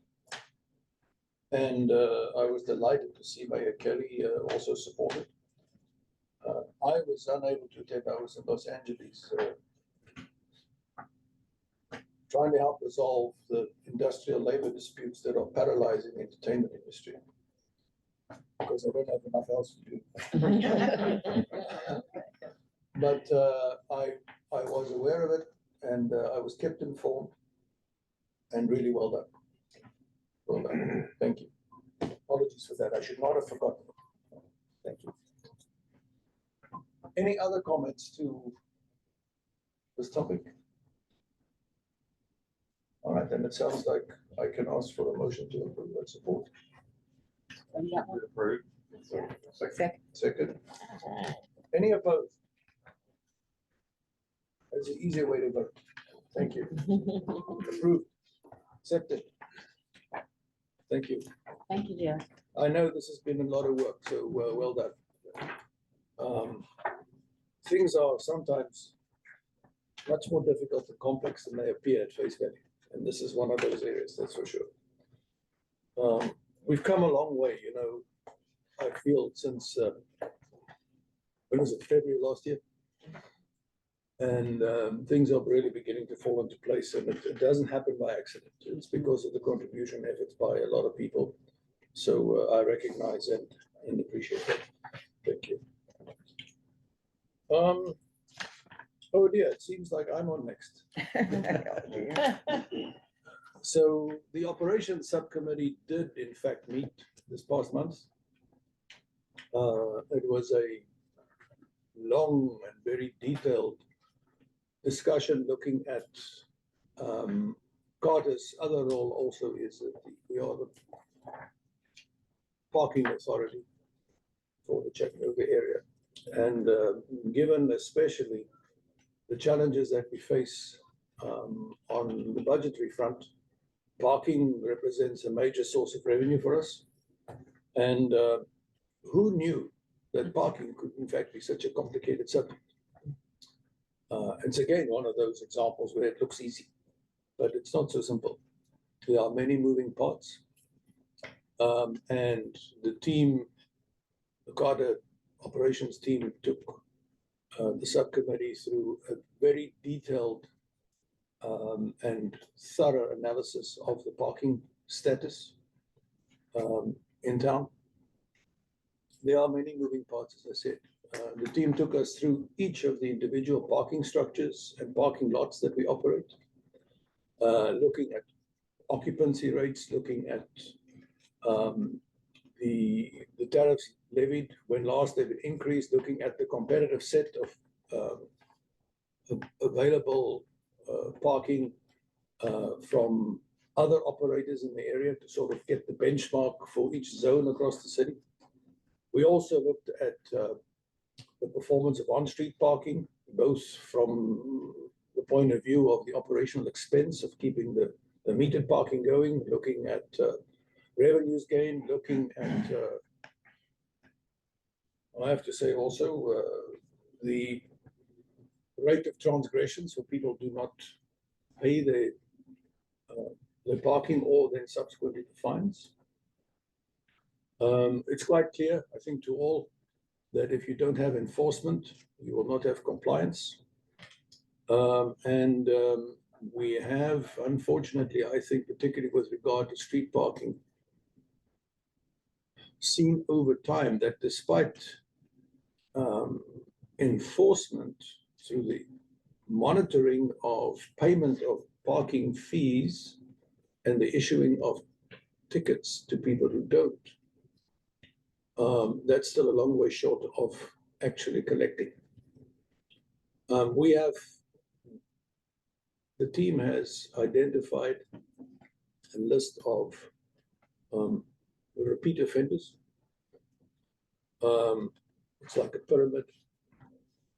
And I was delighted to see Mayor Kelly also support it. I was unable to attend. I was in Los Angeles trying to help resolve the industrial labor disputes that are paralyzing the entertainment industry, because I don't have enough else to do. But I was aware of it, and I was kept informed, and really well done. Well done. Thank you. Apologies for that. I should not have forgotten. Thank you. Any other comments to this topic? All right, then it sounds like I can ask for a motion to approve and support. Approved. Second. Any opposed? That's an easier way to vote. Thank you. Approved. Accepted. Thank you. Thank you, Jeff. I know this has been a lot of work, so well done. Things are sometimes much more difficult and complex than they appear at face value. And this is one of those areas, that's for sure. We've come a long way, I feel, since, when was it, February last year? And things are really beginning to fall into place, and it doesn't happen by accident. It's because of the contribution efforts by a lot of people. So I recognize and appreciate that. Thank you. Oh dear, it seems like I'm on next. So the operations subcommittee did in fact meet this past month. It was a long and very detailed discussion looking at Carter's other role also is that we are the parking authority for the Chattanooga area. And given especially the challenges that we face on the budgetary front, parking represents a major source of revenue for us. And who knew that parking could in fact be such a complicated subject? It's again one of those examples where it looks easy, but it's not so simple. There are many moving parts. And the team, the Carter operations team, took the subcommittee through a very detailed and thorough analysis of the parking status in town. There are many moving parts, as I said. The team took us through each of the individual parking structures and parking lots that we operate, looking at occupancy rates, looking at the tariffs levied when last they've been increased, looking at the competitive set of available parking from other operators in the area to sort of get the benchmark for each zone across the city. We also looked at the performance of on-street parking, both from the point of view of the operational expense of keeping the metered parking going, looking at revenues gained, looking at, I have to say also, the rate of transgression, so people do not pay their parking or then subsequently the fines. It's quite clear, I think, to all that if you don't have enforcement, you will not have compliance. We have, unfortunately, I think, particularly with regard to street parking, seen over time that despite enforcement through the monitoring of payment of parking fees and the issuing of tickets to people who don't, that's still a long way short of actually collecting. The team has identified a list of repeat offenders. It's like a pyramid.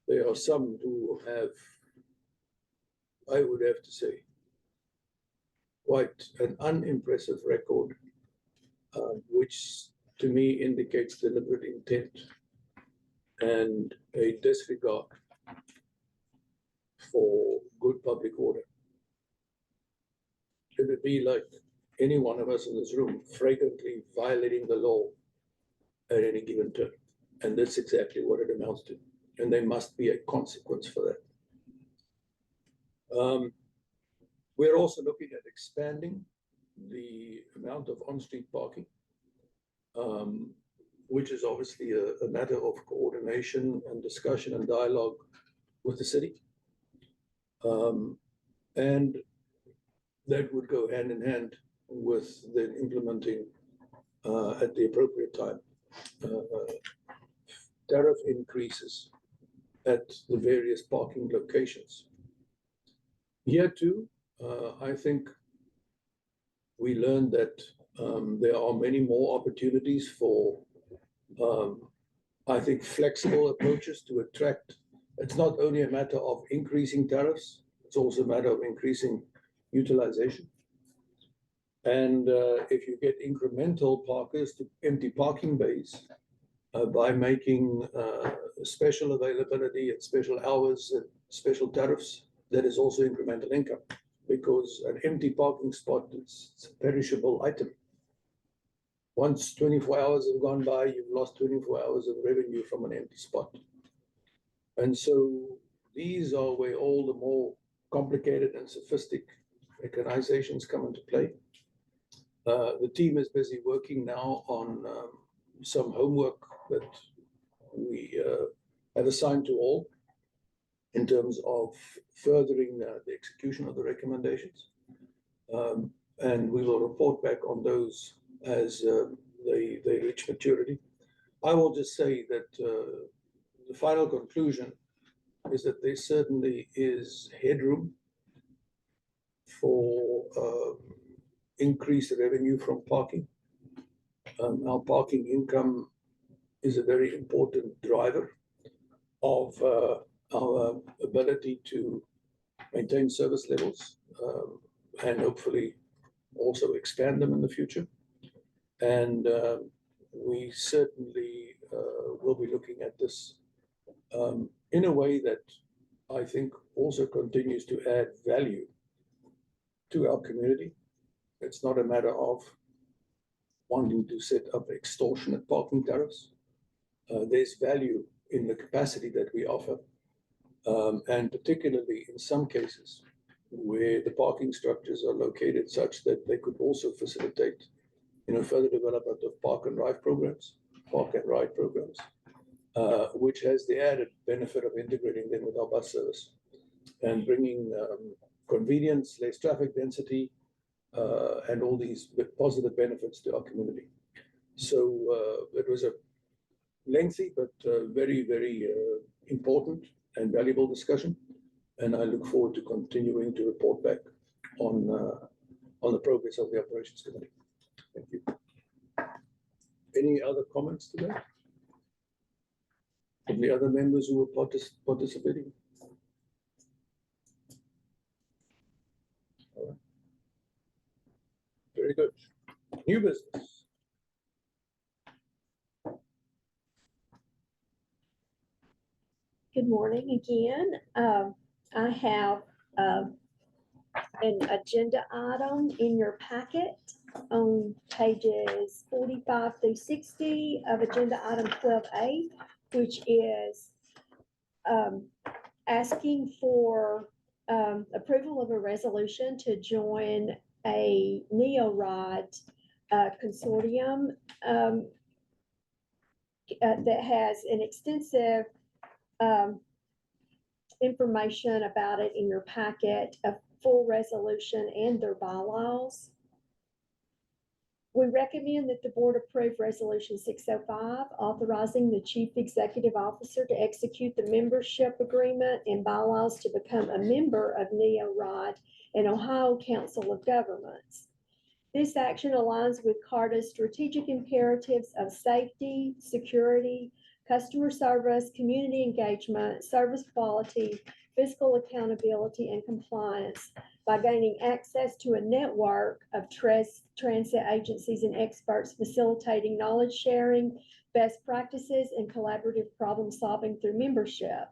There are some who have, I would have to say, quite an unimpressive record, which to me indicates deliberate intent and a disregard for good public order. It would be like any one of us in this room flagrantly violating the law at any given turn. And that's exactly what it amounts to. And there must be a consequence for that. We're also looking at expanding the amount of on-street parking, which is obviously a matter of coordination and discussion and dialogue with the city. And that would go hand in hand with then implementing at the appropriate time tariff increases at the various parking locations. Here too, I think we learned that there are many more opportunities for, I think, flexible approaches to attract. It's not only a matter of increasing tariffs, it's also a matter of increasing utilization. And if you get incremental parkers to empty parking bays by making special availability at special hours and special tariffs, that is also incremental income, because an empty parking spot is a perishable item. Once 24 hours have gone by, you've lost 24 hours of revenue from an empty spot. And so these are where all the more complicated and sophisticated mechanizations come into play. The team is busy working now on some homework that we have assigned to all in terms of furthering the execution of the recommendations. And we will report back on those as they reach maturity. I will just say that the final conclusion is that there certainly is headroom for increased revenue from parking. Our parking income is a very important driver of our ability to maintain service levels and hopefully also expand them in the future. And we certainly will be looking at this in a way that I think also continues to add value to our community. It's not a matter of wanting to set up extortionate parking tariffs. There's value in the capacity that we offer, and particularly in some cases where the parking structures are located such that they could also facilitate, further development of park and ride programs, which has the added benefit of integrating them with our bus service and bringing convenience, less traffic density, and all these positive benefits to our community. So it was a lengthy but very, very important and valuable discussion. And I look forward to continuing to report back on the progress of the Operations Committee. Thank you. Any other comments today? From the other members who were participating? All right. Very good. New business. Good morning again. I have an agenda item in your packet on pages 45 through 60 of agenda item 12A, which is asking for approval of a resolution to join a NeoRide consortium that has an extensive information about it in your packet, a full resolution and their bylaws. We recommend that the board approve resolution 605, authorizing the chief executive officer to execute the membership agreement and bylaws to become a member of NeoRide and Ohio Council of Governments. This action aligns with CARTA's strategic imperatives of safety, security, customer service, community engagement, service quality, fiscal accountability, and compliance by gaining access to a network of transit agencies and experts facilitating knowledge sharing, best practices, and collaborative problem solving through membership.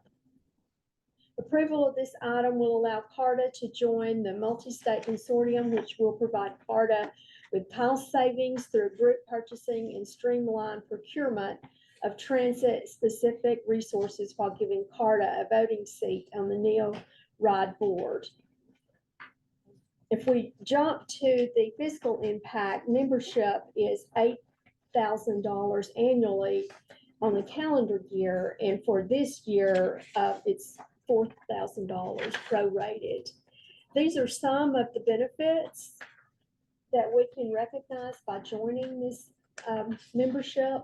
Approval of this item will allow CARTA to join the multi-state consortium, which will provide CARTA with cost savings through group purchasing and streamlined procurement of transit-specific resources while giving CARTA a voting seat on the NeoRide board. If we jump to the fiscal impact, membership is $8,000 annually on the calendar year, and for this year, it's $4,000 prorated. These are some of the benefits that we can recognize by joining this membership.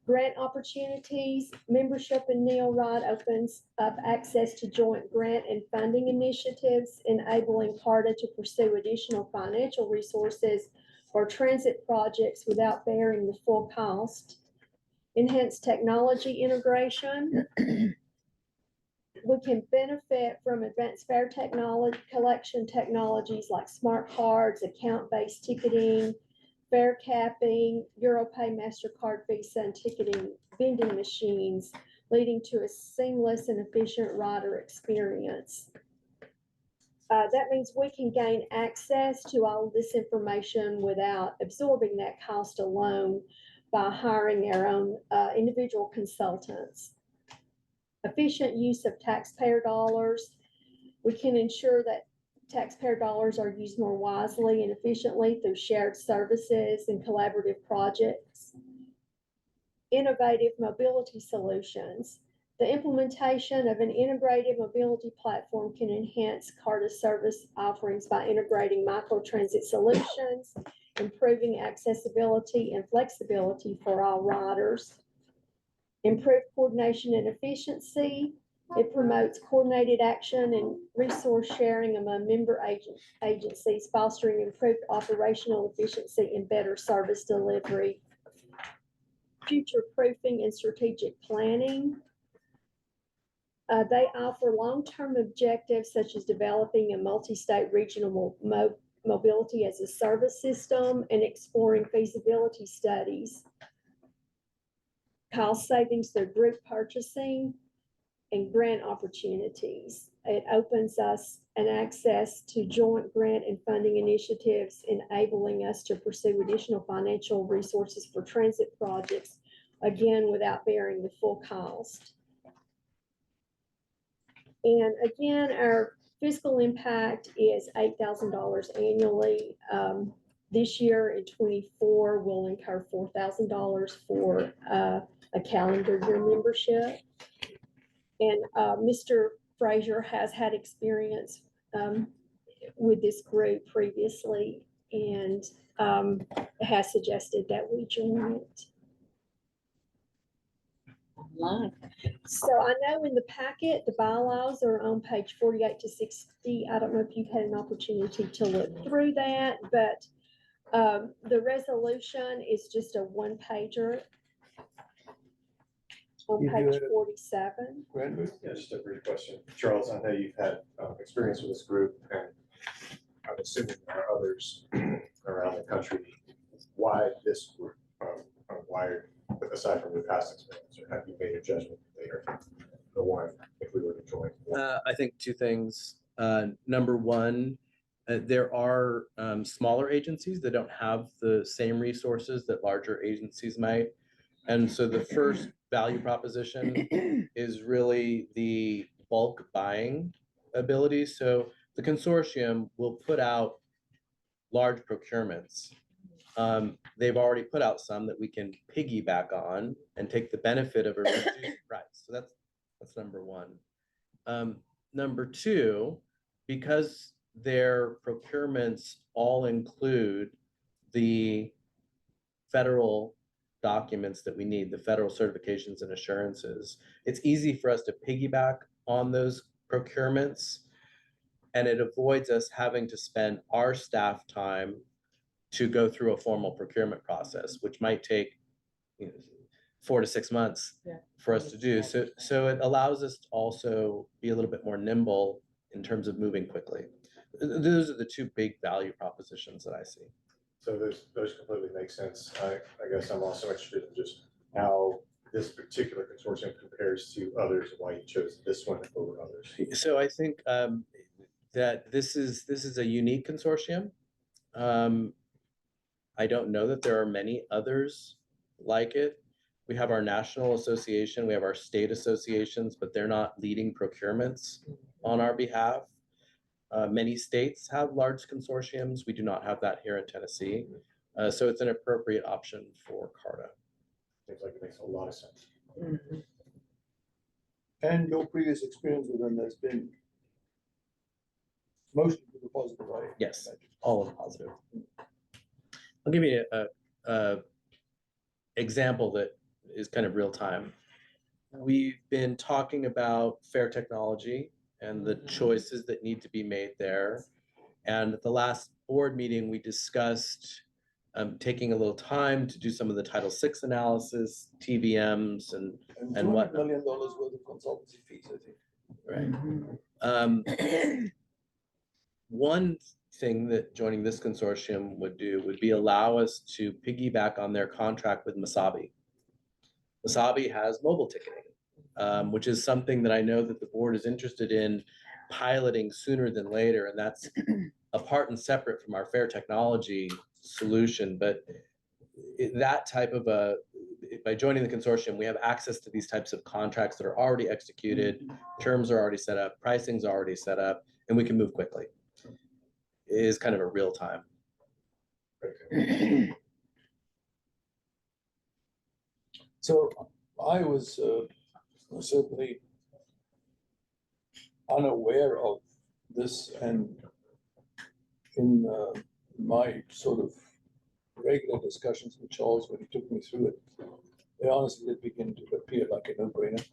Grant opportunities, membership in NeoRide opens up access to joint grant and funding initiatives, enabling CARTA to pursue additional financial resources for transit projects without bearing the full cost. Enhanced technology integration. We can benefit from advanced fare technology, collection technologies like smart cards, account-based ticketing, fare capping, Europay, MasterCard, Visa, and ticketing vending machines, leading to a seamless and efficient rider experience. That means we can gain access to all of this information without absorbing that cost alone by hiring our own individual consultants. Efficient use of taxpayer dollars. We can ensure that taxpayer dollars are used more wisely and efficiently through shared services and collaborative projects. Innovative mobility solutions. The implementation of an integrated mobility platform can enhance CARTA's service offerings by integrating microtransit solutions, improving accessibility and flexibility for all riders. Improved coordination and efficiency. It promotes coordinated action and resource sharing among member agencies, fostering improved operational efficiency and better service delivery. Future proofing and strategic planning. They offer long-term objectives such as developing a multi-state regional mobility as a service system and exploring feasibility studies. Cost savings through group purchasing and grant opportunities. It opens us an access to joint grant and funding initiatives, enabling us to pursue additional financial resources for transit projects, again, without bearing the full cost. And again, our fiscal impact is $8,000 annually. This year in 24, we'll incur $4,000 for a calendar year membership. And Mr. Frazier has had experience with this group previously and has suggested that we join it. Online. So I know in the packet, the bylaws are on page 48 to 60. I don't know if you've had an opportunity to look through that, but the resolution is just a one-pager on page 47. Brandon? Yeah, just a brief question. Charles, I know you've had experience with this group, and I'm assuming there are others around the country. Why this group? Why, aside from your past experience, or have you made a judgment later? the one if we were to join? I think two things. Number one, there are smaller agencies that don't have the same resources that larger agencies might. And so the first value proposition is really the bulk buying ability. So the consortium will put out large procurements. They've already put out some that we can piggyback on and take the benefit of a reduced price. So that's number one. Number two, because their procurements all include the federal documents that we need, the federal certifications and assurances, it's easy for us to piggyback on those procurements. And it avoids us having to spend our staff time to go through a formal procurement process, which might take 4 to 6 months for us to do. So it allows us to also be a little bit more nimble in terms of moving quickly. Those are the two big value propositions that I see. So those completely make sense. I guess I'm also interested in just how this particular consortium compares to others, and why you chose this one over others. So I think that this is a unique consortium. I don't know that there are many others like it. We have our national association, we have our state associations, but they're not leading procurements on our behalf. Many states have large consortiums. We do not have that here in Tennessee. So it's an appropriate option for CARTA. Seems like it makes a lot of sense. And your previous experience with them has been mostly to the positive, right? Yes, all of the positive. I'll give you a example that is kind of real time. We've been talking about fair technology and the choices that need to be made there. And at the last board meeting, we discussed taking a little time to do some of the Title VI analysis, TVMs and $200 whatnot. million worth of consultancy fees, I think. Right. One thing that joining this consortium would do would be allow us to piggyback on their contract with Masabi. Masabi has mobile ticketing, which is something that I know that the board is interested in piloting sooner than later, and that's apart and separate from our fair technology solution. But that type of by joining the consortium, we have access to these types of contracts that are already executed, terms are already set up, pricing's already set up, and we can move quickly. It is kind of a real time. So I was certainly unaware of this, and in my sort of regular discussions with Charles when he took me through it, they honestly did begin to appear like a no-brainer.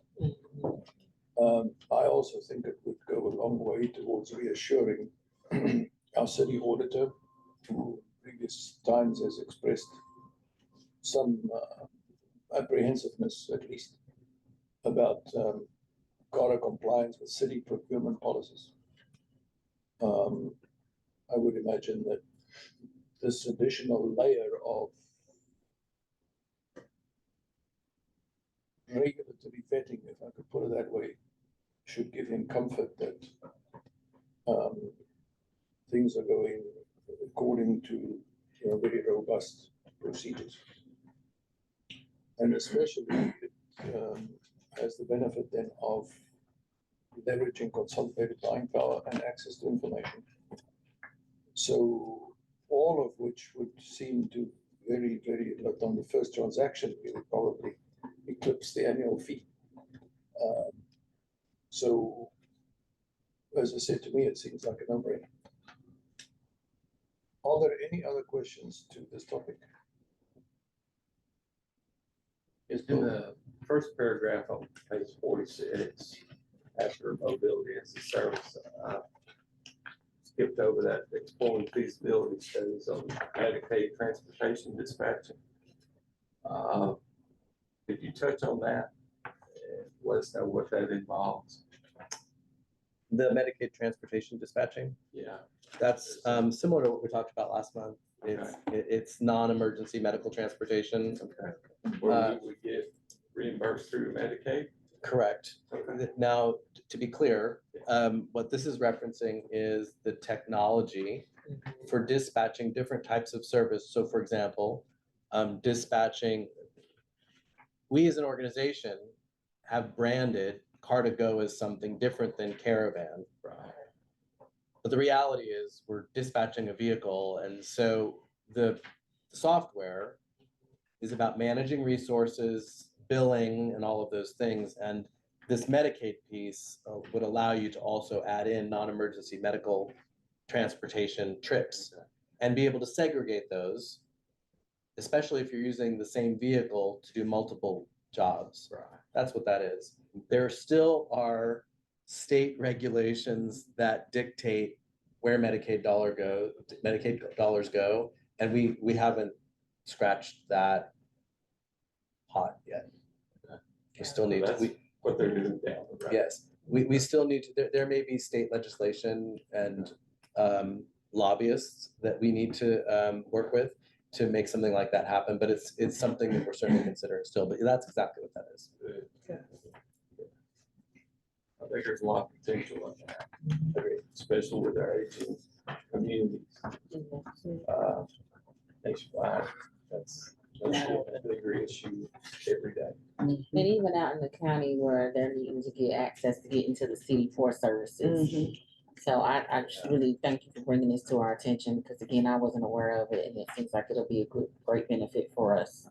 I also think it would go a long way towards reassuring our city auditor, who previous times has expressed some apprehensiveness, at least, about CARTA compliance with city procurement policies. I would imagine that this additional layer of regulatory vetting, if I could put it that way, should give him comfort that things are going according to very robust procedures. And especially it has the benefit then of leveraging consolidated buying power and access to information. So all of which would seem to very, like on the first transaction, we would probably eclipse the annual fee. So as I said, to me, it seems like a no-brainer. Are there any other questions to this topic? In the first paragraph on page 46, after mobility as a service, skipped over that, exploring feasibility studies on Medicaid transportation dispatching. Could you touch on that? Let us know what that involves. The Medicaid transportation dispatching, Yeah. that's similar to what we talked about last month. It's non-emergency medical transportation. Okay. Where we would get reimbursed through Medicaid? Correct. Now, to be clear, what this is referencing is the technology for dispatching different types of service. So for example, dispatching, we as an organization have branded Car2Go as something different than Caravan. But the reality is we're dispatching a vehicle, and so the software is about managing resources, billing, and all of those things. And this Medicaid piece would allow you to also add in non-emergency medical transportation trips and be able to segregate those, especially if you're using the same vehicle to do multiple jobs. That's what that is. There still are state regulations that dictate where Medicaid dollars go, and we haven't scratched that pot yet. We still need to, What they're doing down the road. yes, we still need to, there may be state legislation and lobbyists that we need to work with to make something like that happen, but it's something that we're certainly considering still, but that's exactly what that is. I think there's a lot of potential in that, especially with our aging communities. Nationwide, that's a bigger issue every day. And even out in the county where they're needing to get access to get into the city for services. So I just really thank you for bringing this to our attention, because again, I wasn't aware of it, and it seems like it'll be a great benefit for us.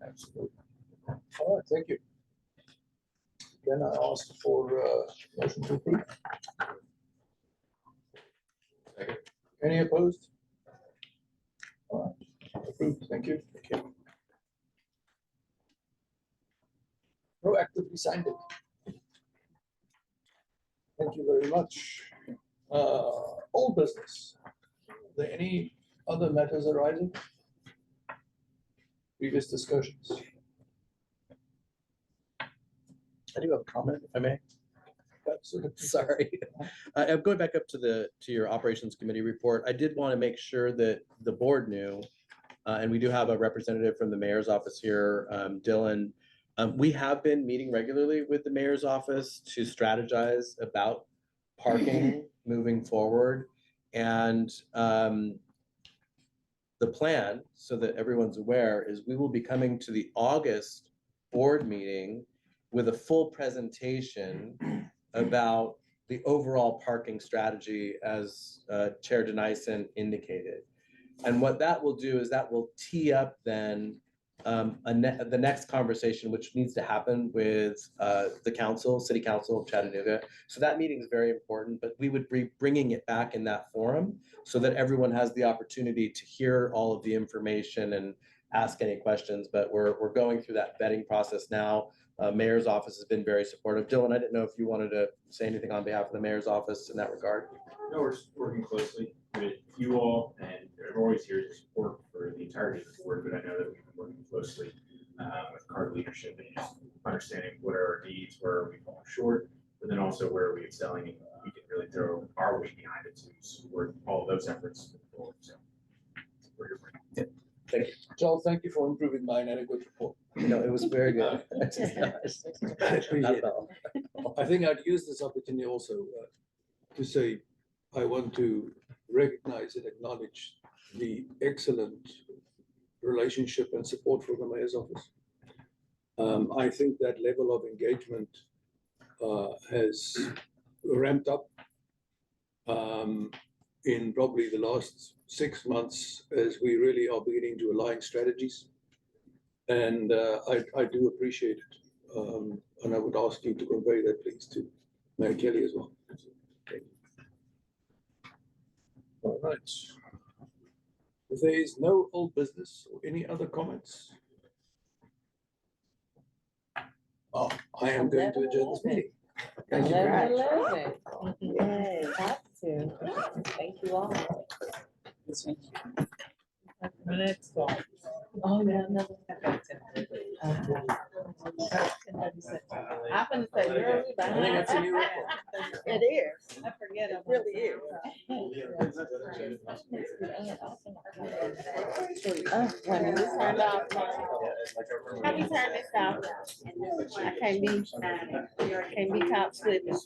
Absolutely. All right, thank you. Then I ask for motion to approve. Second. Any opposed? All right, approved, thank you. Proactively signed it. Thank you very much. Old business. Are there any other matters arising? Previous discussions? I do have a comment, if I may. Absolutely. Sorry. I'm going back up to your operations committee report. I did want to make sure that the board knew, and we do have a representative from the mayor's office here, Dylan. We have been meeting regularly with the mayor's office to strategize about parking moving forward. And the plan, so that everyone's aware, is we will be coming to the August board meeting with a full presentation about the overall parking strategy, as Chair Dennison indicated. And what that will do is that will tee up then the next conversation, which needs to happen with the council, City Council of Chattanooga. So that meeting is very important, but we would be bringing it back in that forum so that everyone has the opportunity to hear all of the information and ask any questions. But we're going through that vetting process now. Mayor's office has been very supportive. Dylan, I didn't know if you wanted to say anything on behalf of the mayor's office in that regard. No, we're working closely with you all, and I'm always here to support for the entirety of the board, but I know that we've been working closely with CART leadership and just understanding what are our needs, where are we falling short, but then also where are we excelling, and we can really throw our weight behind it to support all of those efforts. So, we're here for you. Thank you. Joel, thank you for improving my inadequate report. No, it was very good. I think I'd use this opportunity also to say, I want to recognize and acknowledge the excellent relationship and support from the mayor's office. I think that level of engagement has ramped up in probably the last 6 months as we really are beginning to align strategies. And I do appreciate it. And I would ask you to convey that please to Mayor Kelly as well. All right. If there is no old business or any other comments, I am going to adjourn this meeting. Thank you. 11:11. Yay. Have to. Thank you all. Minutes. Oh, yeah, no. I'm gonna say, you're behind. It is. I forget. It really is. Oh, wait a minute, this turned off. How do you turn this off? I can't be top slipping.